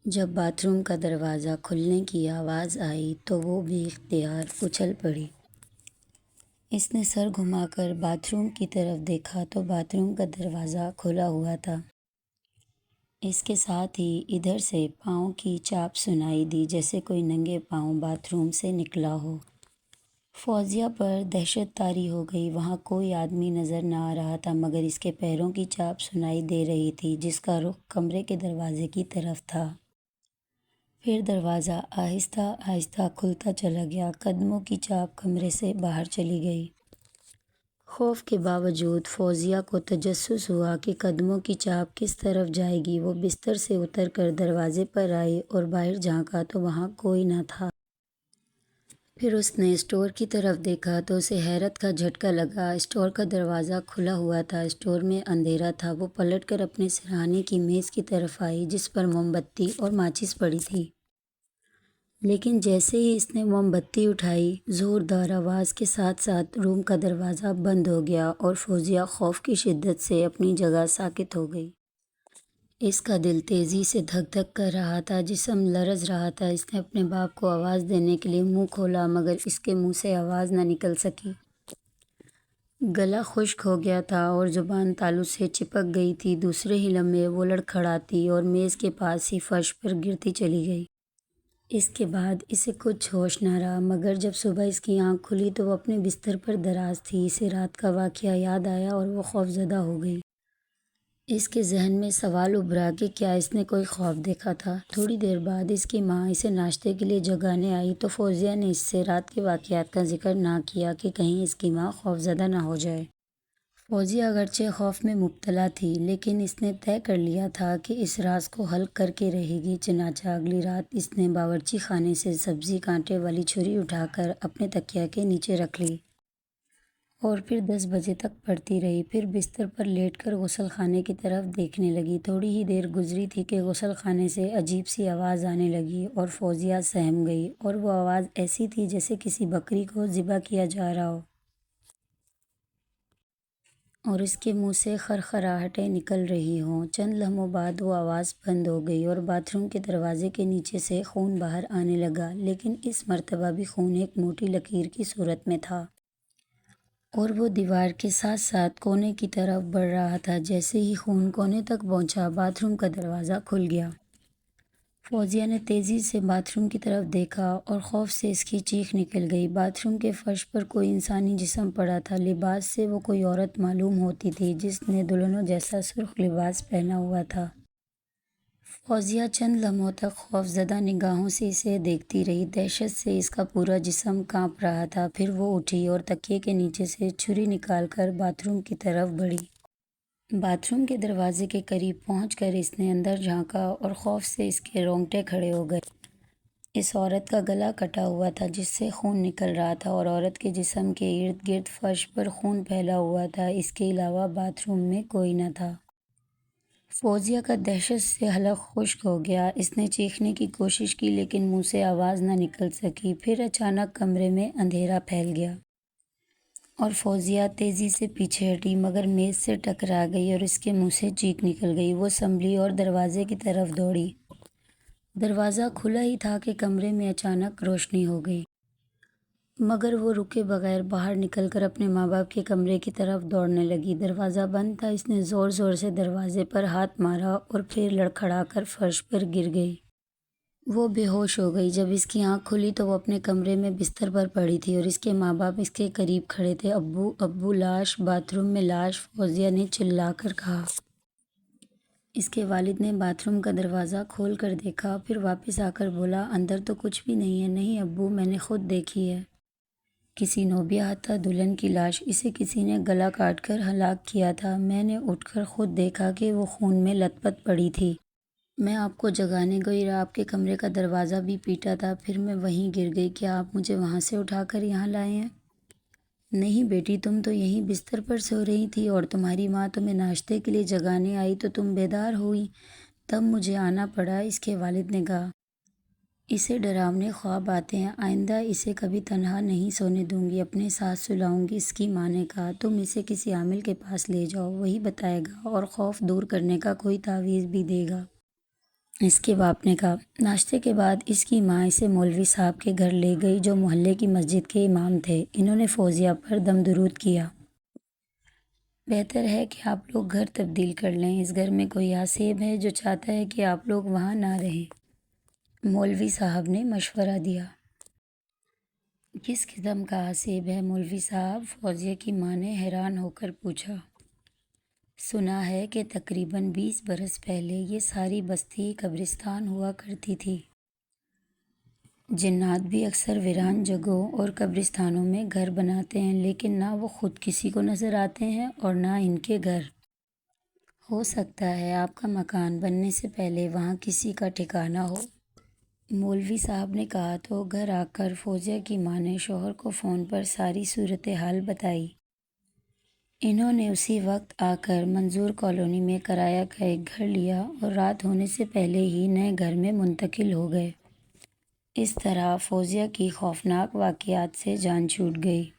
جب bath room کا دروازہ کھلنے کی آواز آئی تو وہ بے اختیار اچھل پڑی۔ اس نے سر گھما کر باتھ روم کی طرف دیکھا تو باتھ روم کا دروازہ کھلا ہوا تھا۔ اس کے ساتھ ہی ادھر سے پاؤں کی چاپ سنائی دی، جیسے کوئی ننگے پاؤں باتھ روم سے نکلا ہو۔ فوزیہ پر دہشت طاری ہو گئی۔ وہاں کوئی آدمی نظر نہ آ رہا تھا، مگر اس کے پیروں کی چاپ سنائی دے رہی تھی، جس کا رخ کمرے کے دروازے کی طرف تھا۔ پھر دروازہ آہستہ آہستہ کھلتا چلا گیا۔ قدموں کی چاپ کمرے سے باہر چلی گئی۔ خوف کے باوجود فوزیہ کو تجسس ہوا کہ قدموں کی چاپ کس طرف جائے گی۔ وہ بستر سے اتر کر دروازے پر آئی اور باہر جھانکا تو وہاں کوئی نہ تھا۔ پھر اس نے اسٹور کی طرف دیکھا تو اسے حیرت کا جھٹکا لگا۔ اسٹور کا دروازہ کھلا ہوا تھا، اسٹور میں اندھیرا تھا۔ وہ پلٹ کر اپنے سرہانے کی میز کی طرف آئی، جس پر موم بتی اور ماچس پڑی تھی۔ لیکن جیسے ہی اس نے موم بتی اٹھائی، زوردار آواز کے ساتھ ساتھ روم کا دروازہ بند ہو گیا اور فوزیہ خوف کی شدت سے اپنی جگہ ساکت ہو گئی۔ اس کا دل تیزی سے دھک دھک کر رہا تھا، جسم لرز رہا تھا۔ اس نے اپنے باپ کو آواز دینے کے لیے منہ کھولا، مگر اس کے منہ سے آواز نہ نکل سکی۔ گلا خشک ہو گیا تھا اور زبان تالو سے چپک گئی تھی۔ دوسرے ہی لمحے وہ لڑکھڑاتی اور میز کے پاس ہی فرش پر گرتی چلی گئی۔ اس کے بعد اسے کچھ ہوش نہ رہا، مگر جب صبح اس کی آنکھ کھلی تو وہ اپنے بستر پر دراز تھی۔ اسے رات کا واقعہ یاد آیا اور وہ خوفزدہ ہو گئی۔ اس کے ذہن میں سوال ابھرا کہ کیا اس نے کوئی خواب دیکھا تھا۔ تھوڑی دیر بعد اس کی ماں اسے ناشتے کے لیے جگانے آئی تو فوزیہ نے اس سے رات کے واقعات کا ذکر نہ کیا کہ کہیں اس کی ماں خوفزدہ نہ ہو جائے۔ فوزیہ اگرچہ خوف میں مبتلا تھی، لیکن اس نے طے کر لیا تھا کہ اس راز کو حل کر کے رہے گی۔ چنانچہ اگلی رات اس نے باورچی خانے سے سبزی کاٹنے والی چھری اٹھا کر اپنے تکیے کے نیچے رکھ لی اور پھر 10 بجے تک پڑھتی رہی۔ پھر بستر پر لیٹ کر غسل خانے کی طرف دیکھنے لگی۔ تھوڑی ہی دیر گزری تھی کہ غسل خانے سے عجیب سی آواز آنے لگی اور فوزیہ سہم گئی، اور وہ آواز ایسی تھی جیسے کسی بکری کو ذبح کیا جا رہا ہو، اور اس کے منہ سے خرخراہٹیں نکل رہی ہوں۔ چند لمحوں بعد وہ آواز بند ہو گئی اور باتھ روم کے دروازے کے نیچے سے خون باہر آنے لگا، لیکن اس مرتبہ بھی خون ایک موٹی لکیر کی صورت میں تھا، اور وہ دیوار کے ساتھ ساتھ کونے کی طرف بڑھ رہا تھا۔ جیسے ہی خون کونے تک پہنچا، باتھ روم کا دروازہ کھل گیا۔ فوزیہ نے تیزی سے باتھ روم کی طرف دیکھا اور خوف سے اس کی چیخ نکل گئی۔ باتھ روم کے فرش پر کوئی انسانی جسم پڑا تھا۔ لباس سے وہ کوئی عورت معلوم ہوتی تھی، جس نے دلہنوں جیسا سرخ لباس پہنا ہوا تھا۔ فوزیہ چند لمحوں تک خوفزدہ نگاہوں سے اسے دیکھتی رہی۔ دہشت سے اس کا پورا جسم کانپ رہا تھا۔ پھر وہ اٹھی اور تکیے کے نیچے سے چھری نکال کر باتھ روم کی طرف بڑھی۔ باتھ روم کے دروازے کے قریب پہنچ کر اس نے اندر جھانکا اور خوف سے اس کے رونگٹے کھڑے ہو گئے۔ اس عورت کا گلا کٹا ہوا تھا، جس سے خون نکل رہا تھا، اور عورت کے جسم کے ارد گرد فرش پر خون پھیلا ہوا تھا۔ اس کے علاوہ باتھ روم میں کوئی نہ تھا۔ فوزیہ کا دہشت سے حلق خشک ہو گیا۔ اس نے چیخنے کی کوشش کی، لیکن منہ سے آواز نہ نکل سکی۔ پھر اچانک کمرے میں اندھیرا پھیل گیا اور فوزیہ تیزی سے پیچھے ہٹی، مگر میز سے ٹکرا گئی اور اس کے منہ سے چیخ نکل گئی۔ وہ سنبھلی اور دروازے کی طرف دوڑی۔ دروازہ کھلا ہی تھا کہ کمرے میں اچانک روشنی ہو گئی، مگر وہ رکے بغیر باہر نکل کر اپنے ماں باپ کے کمرے کی طرف دوڑنے لگی۔ دروازہ بند تھا۔ اس نے زور زور سے دروازے پر ہاتھ مارا اور پھر لڑکھڑا کر فرش پر گر گئی۔ وہ بے ہوش ہو گئی۔ جب اس کی آنکھ کھلی تو وہ اپنے کمرے میں بستر پر پڑی تھی اور اس کے ماں باپ اس کے قریب کھڑے تھے۔ ابو، ابو، لاش، باتھ روم میں لاش! فوزیہ نے چلا کر کہا۔ اس کے والد نے باتھ روم کا دروازہ کھول کر دیکھا، پھر واپس آ کر بولا، اندر تو کچھ بھی نہیں ہے۔ نہیں ابو، میں نے خود دیکھی ہے۔ کسی نوبیاہتا دلہن کی لاش۔ اسے کسی نے گلا کاٹ کر ہلاک کیا تھا۔ میں نے اٹھ کر خود دیکھا کہ وہ خون میں لت پت پڑی تھی۔ میں آپ کو جگانے گئی اور آپ کے کمرے کا دروازہ بھی پیٹا تھا، پھر میں وہیں گر گئی۔ کیا آپ مجھے وہاں سے اٹھا کر یہاں لائے ہیں؟ نہیں بیٹی، تم تو یہیں بستر پر سو رہی تھی اور تمہاری ماں تمہیں ناشتے کے لیے جگانے آئی تو تم بیدار ہوئی، تب مجھے آنا پڑا، اس کے والد نے کہا۔ اسے ڈراونے خواب آتے ہیں، آئندہ اسے کبھی تنہا نہیں سونے دوں گی، اپنے ساتھ سلاؤں گی، اس کی ماں نے کہا۔ تم اسے کسی عامل کے پاس لے جاؤ، وہی بتائے گا اور خوف دور کرنے کا کوئی تعویذ بھی دے گا۔ اس کے باپ نے کہا۔ ناشتے کے بعد اس کی ماں اسے مولوی صاحب کے گھر لے گئی جو محلے کی مسجد کے امام تھے۔ انہوں نے فوزیہ پر دم درود کیا۔ بہتر ہے کہ آپ لوگ گھر تبدیل کر لیں، اس گھر میں کوئی آسیب ہے جو چاہتا ہے کہ آپ لوگ وہاں نہ رہیں۔ مولوی صاحب نے مشورہ دیا۔ کس قسم کا آسیب ہے مولوی صاحب؟ فوزیہ کی ماں نے حیران ہو کر پوچھا۔ سنا ہے کہ تقریباً 20 برس پہلے یہ ساری بستی قبرستان ہوا کرتی تھی۔ جنات بھی اکثر ویران جگہوں اور قبرستانوں میں گھر بناتے ہیں، لیکن نہ وہ خود کسی کو نظر آتے ہیں اور نہ ان کے گھر۔ ہو سکتا ہے آپ کا مکان بننے سے پہلے وہاں کسی کا ٹھکانہ ہو، مولوی صاحب نے کہا۔ تو گھر آ کر فوزیہ کی ماں نے شوہر کو فون پر ساری صورتحال بتائی۔ انہوں نے اسی وقت آ کر منظور کالونی میں کرایہ کا ایک گھر لیا اور رات ہونے سے پہلے ہی نئے گھر میں منتقل ہو گئے۔ اس طرح فوزیہ کی خوفناک واقعات سے جان چھوٹ گئی۔